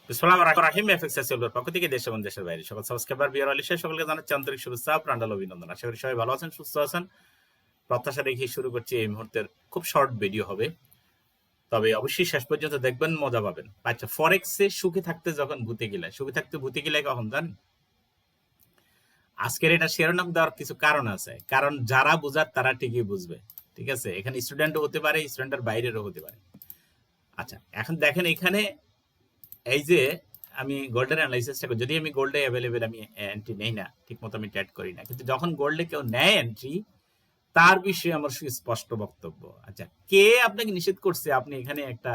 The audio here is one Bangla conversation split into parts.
বিসমিল্লাহির এফএক্স এর পক্ষ থেকে দেশ এবং দেশের বাইরে সকল সাবস্ক্রাইবার বিয়ার আলিশা সকলকে জানাচ্ছি আন্তরিক শুভেচ্ছা প্রাণঢাল অভিনন্দন। আশা করি সবাই ভালো আছেন, সুস্থ আছেন। প্রত্যাশা রেখে শুরু করছি। এই মুহূর্তের খুব শর্ট ভিডিও হবে, তবে অবশ্যই শেষ পর্যন্ত দেখবেন, মজা পাবেন। আচ্ছা, ফরেক্সে সুখে থাকতে যখন ভূতে গিলায়, সুখে থাকতে ভূতে গিলায় কখন জানেন? আজকের এটা শিরোনাম দেওয়ার কিছু কারণ আছে, কারণ যারা বুঝার তারা ঠিকই বুঝবে। ঠিক আছে, এখানে স্টুডেন্টও হতে পারে, স্টুডেন্টের বাইরেরও হতে পারে। আচ্ছা, এখন দেখেন এখানে এই যে আমি গোল্ডের অ্যানালাইসিসটা করি, যদি আমি গোল্ডে অ্যাভেলেবেল আমি এন্ট্রি নেই না, ঠিক মতো আমি ট্রেড করি না, কিন্তু যখন গোল্ডে কেউ নেয় এন্ট্রি, তার বিষয়ে আমার সুস্পষ্ট বক্তব্য। আচ্ছা, কে আপনাকে নিষেধ করছে আপনি এখানে একটা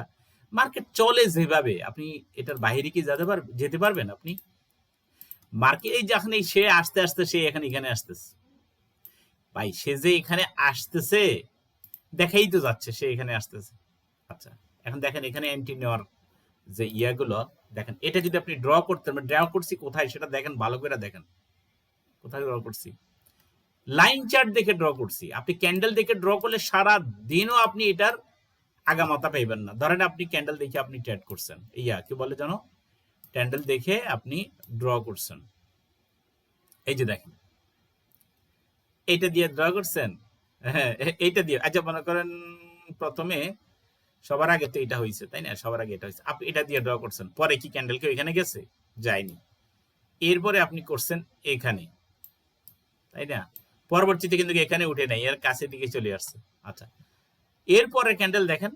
মার্কেট চলে যেভাবে আপনি এটার বাইরে কি যেতে পারবেন? আপনি মার্কেট এই যখন সে আস্তে আস্তে সে এখানে আসতেছে, ভাই সে যে এখানে আসতেছে দেখাই তো যাচ্ছে সে এখানে আসতেছে। আচ্ছা, এখন দেখেন এখানে এন্ট্রি নেওয়ার যে ইয়াগুলো দেখেন, এটা যদি আপনি ড্র করতেন, ড্র করছি কোথায় সেটা দেখেন, ভালো করে দেখেন কোথায় ড্র করছি। লাইন চার্ট দেখে ড্র করছি। আপনি ক্যান্ডেল দেখে ড্র করলে সারা দিনও আপনি এটার আগামাথা পাইবেন না। ধরেন আপনি ক্যান্ডেল দেখে আপনি ট্রেড করছেন, কি বলে জানো, ক্যান্ডেল দেখে আপনি ড্র করছেন, এই যে দেখেন এইটা দিয়ে ড্র করছেন। হ্যাঁ, এইটা দিয়ে। আচ্ছা, মনে করেন প্রথমে সবার আগে তো এটা হয়েছে, তাই না? সবার আগে এটা হয়েছে, আপনি এটা দিয়ে ড্র করছেন, পরে কি ক্যান্ডেল কেউ এখানে গেছে? যায়নি। এরপরে আপনি করছেন এখানে, তাই না? পরবর্তীতে কিন্তু এখানে উঠে নাই, এর কাছে দিকে চলে আসছে। আচ্ছা, এরপরে ক্যান্ডেল দেখেন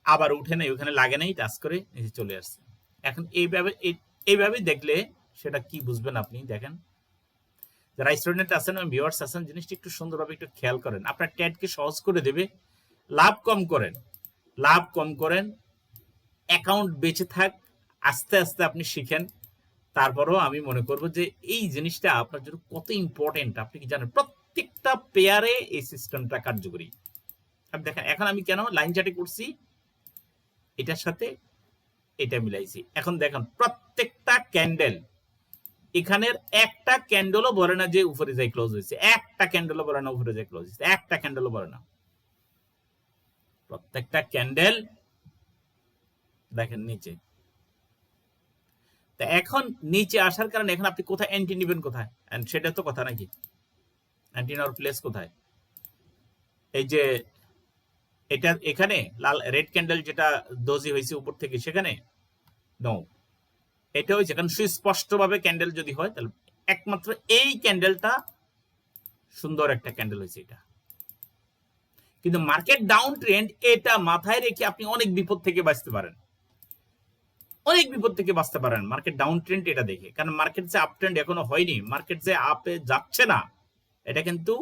আবার উঠে নাই, ওখানে লাগে নাই, টাচ করে নিচে চলে আসছে। এখন এইভাবে দেখলে সেটা কি বুঝবেন আপনি? দেখেন, যারা স্টুডেন্ট আছেন এবং ভিউয়ার্স আছেন, জিনিসটা একটু সুন্দরভাবে একটু খেয়াল করেন। আপনার ট্রেডকে সহজ করে দেবে। লাভ কম করেন, লাভ কম করেন, অ্যাকাউন্ট বেঁচে থাক, আস্তে আস্তে আপনি শিখেন। তারপরেও আমি মনে করব যে এই জিনিসটা আপনার জন্য কত ইম্পর্টেন্ট আপনি কি জানেন? প্রত্যেকটা পেয়ারে এই সিস্টেমটা কার্যকরী। আপনি দেখেন এখন আমি কেন লাইন চার্টে করছি, এটার সাথে এটা মিলাইছি। এখন দেখেন প্রত্যেকটা ক্যান্ডেল, এখানের একটা ক্যান্ডেলও বলে না যে উপরে যাই ক্লোজ হয়েছে, একটা ক্যান্ডেলও বলে না উপরে যাই ক্লোজ হয়েছে, একটা ক্যান্ডেলও বলে না। প্রত্যেকটা ক্যান্ডেল দেখেন নিচে। তা এখন নিচে আসার কারণে এখন আপনি কোথায় এন্ট্রি নেবেন, কোথায়? সেটা তো কথা নাকি, এন্ট্রি নেওয়ার প্লেস কোথায়? এই যে এটা এখানে লাল রেড ক্যান্ডেল যেটা দোজি হয়েছে উপর থেকে, সেখানে নো, এটা হয়েছে কারণ সুস্পষ্ট ভাবে ক্যান্ডেল যদি হয় তাহলে একমাত্র এই ক্যান্ডেলটা সুন্দর একটা ক্যান্ডেল হয়েছে এটা। কিন্তু মার্কেট ডাউন ট্রেন্ড, এটা মাথায় রেখে আপনি অনেক বিপদ থেকে বাঁচতে পারেন, অনেক বিপদ থেকে বাঁচতে পারেন মার্কেট ডাউন ট্রেন্ড এটা দেখে। কারণ মার্কেট যে আপ ট্রেন্ড এখনো হয়নি, মার্কেট যে আপে যাচ্ছে না, এটা কিন্তু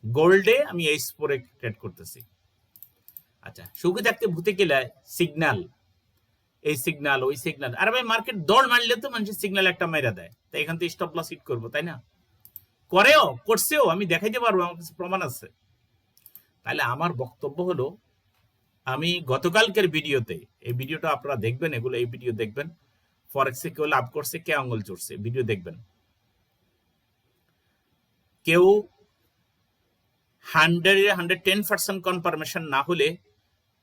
গোল্ডে আমি এই স্পোরে ট্রেড করতেছি। আচ্ছা, সুখে থাকতে ভূতে গেলে সিগন্যাল, এই সিগন্যাল ওই সিগন্যাল, আর ভাই মার্কেট দৌড় মারলে তো মানুষের সিগন্যাল একটা মেরা দেয়, তাই এখান থেকে স্টপ লস হিট করবো, তাই না? করছেও, আমি দেখাইতে পারবো, আমার কাছে প্রমাণ আছে। তাহলে আমার বক্তব্য হলো, আমি গতকালকের ভিডিওতে, এই ভিডিওটা আপনারা দেখবেন, এগুলো এই ভিডিও দেখবেন, ফরেক্সে কেউ লাভ করছে, কে আঙ্গুল চড়ছে, ভিডিও দেখবেন। কেউ 110% কনফার্মেশন না হলে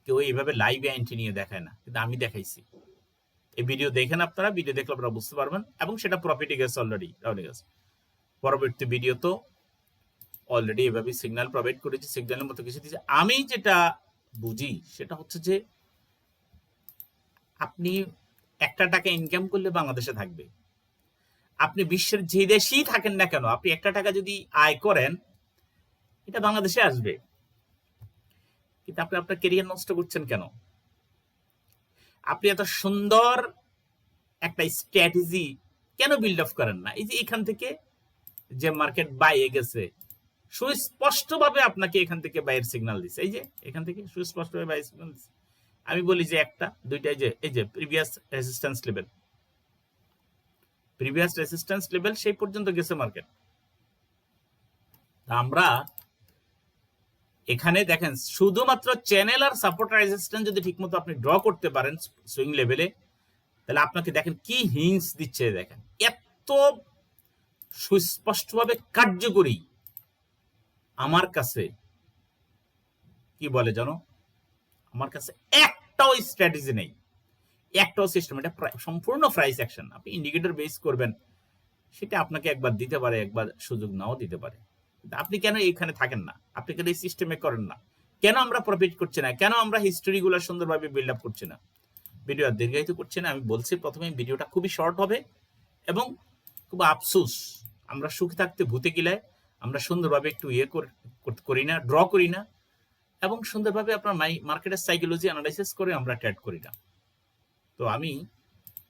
কেউ এইভাবে লাইভে এন্ট্রি নিয়ে দেখায় না, কিন্তু আমি দেখাইছি। এই ভিডিও দেখেন আপনারা, ভিডিও দেখলে আপনারা বুঝতে পারবেন, এবং সেটা প্রফিটে গেছে অলরেডি, রাউন্ডে গেছে। পরবর্তী ভিডিও তো অলরেডি এভাবে সিগন্যাল প্রোভাইড করেছি, সিগন্যালের মতো কিছু দিয়েছে। আমি যেটা বুঝি সেটা হচ্ছে যে আপনি একটা টাকা ইনকাম করলে বাংলাদেশে থাকবে। আপনি বিশ্বের যে দেশেই থাকেন না কেন, আপনি একটা টাকা যদি আয় করেন, এটা বাংলাদেশে আসবে। কিন্তু আপনি আপনার কেরিয়ার নষ্ট করছেন কেন? আপনি এত সুন্দর একটা স্ট্র্যাটেজি কেন বিল্ড আপ করেন না? এই যে এখান থেকে যে মার্কেট বাইয়ে গেছে, সুস্পষ্টভাবে আপনাকে এখান থেকে বাইয়ের সিগন্যাল দিচ্ছে, এই যে এখান থেকে সুস্পষ্টভাবে বাইয়ের সিগন্যাল দিচ্ছে। আমি বলি যে একটা দুইটা, এই যে প্রিভিয়াস রেজিস্ট্যান্স লেভেল, সেই পর্যন্ত গেছে মার্কেট। আমরা এখানে দেখেন শুধুমাত্র চ্যানেল আর সাপোর্ট রেজিস্ট্যান্স যদি ঠিকমতো আপনি ড্র করতে পারেন সুইং লেভেলে, তাহলে আপনাকে দেখেন কি হিংস দিচ্ছে, দেখেন এত সুস্পষ্টভাবে কার্যকরী। আমার কাছে কি বলে জানো, আমার কাছে একটাও স্ট্র্যাটেজি নেই, একটাও সিস্টেম, এটা সম্পূর্ণ প্রাইস অ্যাকশন। আপনি ইন্ডিকেটর বেস করবেন, সেটা আপনাকে একবার দিতে পারে, একবার সুযোগ নাও দিতে পারে। আপনি কেন এখানে থাকেন না? আপনি কেন এই সিস্টেমে করেন না? কেন আমরা প্রফিট করছি না? কেন আমরা হিস্টোরিগুলো সুন্দরভাবে বিল্ড আপ করছি না? ভিডিও আর দীর্ঘায়িত করছি না, আমি বলছি প্রথমে ভিডিওটা খুবই শর্ট হবে এবং খুব আফসোস, আমরা সুখে থাকতে ভূতে কিলায়, আমরা সুন্দরভাবে একটু করি না, ড্র করি না, এবং সুন্দরভাবে আপনার মার্কেটের সাইকোলজি অ্যানালাইসিস করে আমরা ট্রেড করি না। তো আমি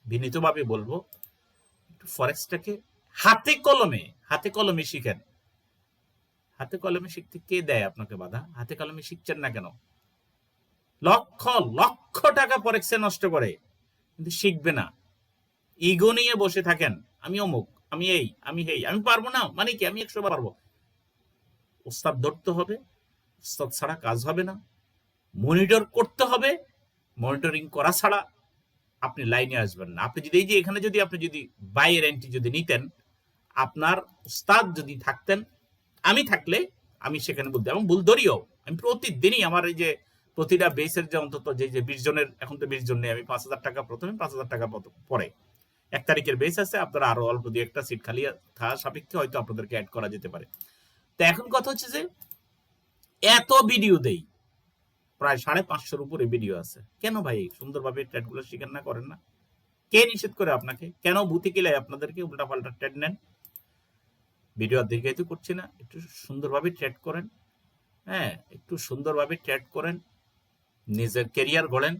বিনীতভাবে বলবো, একটু ফরেক্সটাকে হাতে কলমে শিখেন। হাতে কলমে শিখতে কে দেয় আপনাকে বাধা? হাতে কলমে শিখছেন না কেন? লক্ষ লক্ষ টাকা ফরেক্সে নষ্ট করে, কিন্তু শিখবে না। ইগো নিয়ে বসে থাকেন, আমি অমুক, আমি এই, আমি পারবো না, মানে কি আমি 100 পারবো। ওস্তাদ ধরতে হবে, ওস্তাদ ছাড়া কাজ হবে না। মনিটর করতে হবে, মনিটরিং করা ছাড়া আপনি লাইনে আসবেন না। আপনি যদি এই যে এখানে যদি আপনি যদি বাইয়ের এন্ট্রি যদি নিতেন, আপনার ওস্তাদ যদি থাকতেন, আমি থাকলে আমি সেখানে বলতে, এবং ভুল ধরিও, আমি প্রতিদিনই আমার এই যে প্রতিটা বেসের যে অন্তত যে 20 জনের, এখন তো 20 জন নেই, আমি 5,000 টাকা প্রথমে, 5,000 টাকা পরে 1 তারিখের বেস আছে, আপনারা আরো অল্প দিয়ে একটা সিট খালি থাকা সাপেক্ষে হয়তো আপনাদেরকে অ্যাড করা যেতে পারে। তো এখন কথা হচ্ছে যে এত ভিডিও দেই, প্রায় 550-এর উপরে ভিডিও আছে, কেন ভাই সুন্দরভাবে ট্রেডগুলো শিখেন না, করেন না? কে নিষেধ করে আপনাকে? কেন ভূতি কিলায় আপনাদেরকে উল্টা পাল্টা ট্রেড নেন? ভিডিও আর দীর্ঘায়িত করছি না, একটু সুন্দরভাবে ট্রেড করেন। হ্যাঁ, একটু সুন্দরভাবে ট্রেড করেন, নিজের ক্যারিয়ার গড়েন,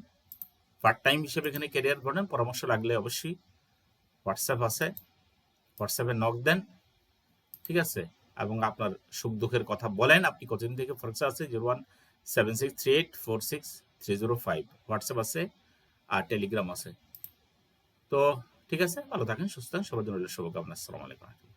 পার্ট টাইম হিসেবে এখানে ক্যারিয়ার গড়েন। পরামর্শ লাগলে অবশ্যই হোয়াটসঅ্যাপ আছে, হোয়াটসঅ্যাপে নক দেন, ঠিক আছে? এবং আপনার সুখ দুঃখের কথা বলেন, আপনি কতদিন থেকে ফরেক্সে আছে। 0176384630 হোয়াটসঅ্যাপ আছে, আর টেলিগ্রাম আছে। তো ঠিক আছে, ভালো থাকেন, সুস্থ থাকেন, সবার জন্য শুভকামনা। আসসালামু আলাইকুম।